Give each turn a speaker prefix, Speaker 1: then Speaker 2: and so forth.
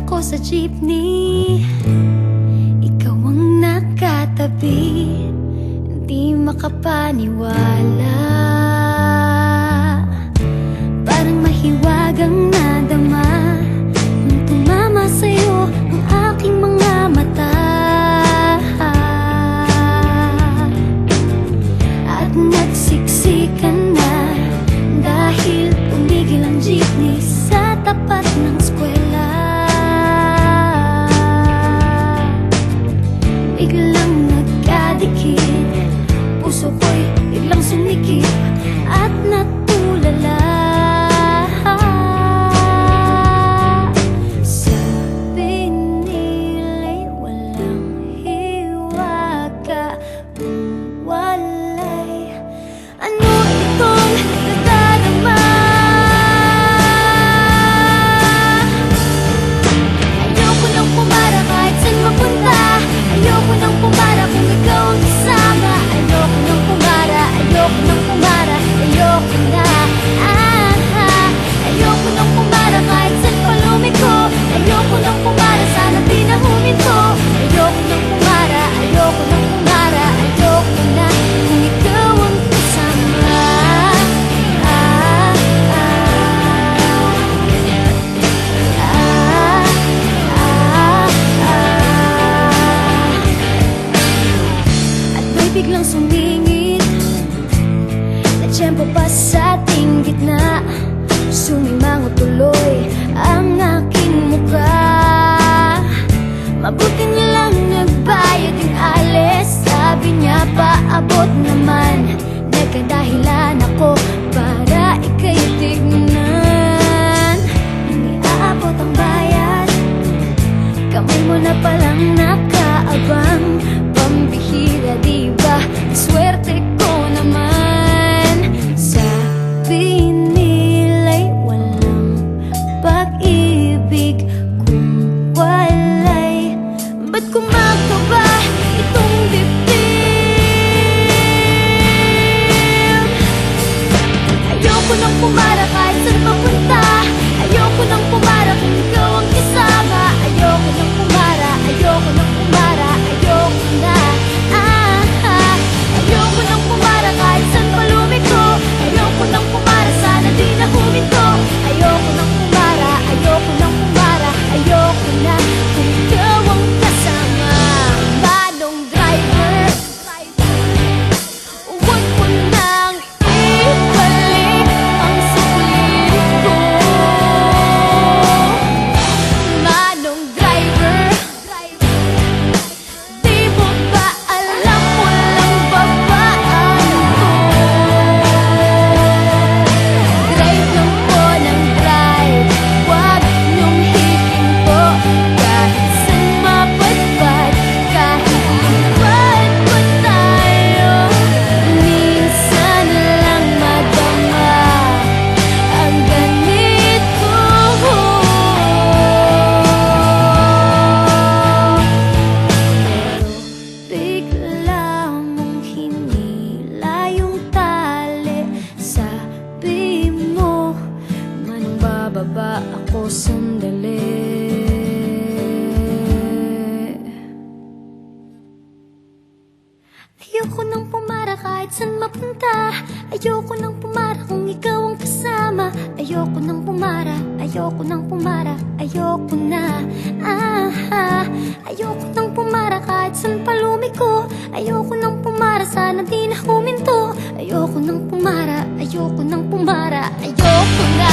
Speaker 1: ako sa jeepney, ikaw ang nakatabi, hindi makapaniwala. Parang mahiwagang nadama nung tumama sa'yo ang aking mga mata. At nagsiksikan na dahil tumigil ang jeepney sa tapat ng eskwela. Biglang nagkadikit, puso ko'y biglang sumikip at natulala. Sabi nila'y walang hiwaga kung walay ano itong nadarama. Ayoko nang pumara kahit saan mapunta, ayoko nang pumara kung ikaw ang kasama. Ayoko nang pumara, ayoko nang pumara, ayoko na. Ayoko nang pumara kahit saan pa lumiko, ayoko nang pumara, sana di na huminto. Ayoko nang pumara, ayoko nang pumara, ayoko na kung ikaw ang kasama. At may biglang sumingit na tiyempo pa sa ating gitna. Sumimango tuloy ang aking mukha. Mabuti na lang nagbayad yung alis. Sabi niya paabot naman, nagkadahilan ako para ika'y tignan. Nang iaabot ang bayad, kamay mo na palang nakaabang. Pambihira diba, swerte ko naman. Sabi nila'y walang pag-ibig kung walay. Ba't kumakaba itong dibdib? Ayoko nang pumara kahit saan papunta, ayoko nang pumara kung ikaw ang kasama. Ayoko nang pumara, ayoko nang pumara, ayoko na. Ayoko nang pumara kahit saan pa lumiko, ayoko nang pumara, sana di na huminto. Ayoko nang pumara, ayoko nang pumara, ayoko na kung ikaw ang kasama. Manong driver, huwag mo nang ibalik ang sulit ko. Manong driver, di mo ba alam walang babaan ko? Drive lang po ng drive, huwag niyong hihinto. Kahit saan mapadpad, kahit lipat pa tayo, minsan lang madama ang ganito. Pero bigla mong hinila yung tali. Sabi mo, manong bababa ako sandali. Ayoko nang pumara kahit saan mapunta, ayoko nang pumara kung ikaw ang kasama. Ayoko nang pumara, ayoko nang pumara, ayoko na. Ayoko nang pumara kahit saan pa lumiko, ayoko nang pumara, sana di na huminto. Ayoko nang pumara, ayoko nang pumara, ayoko na.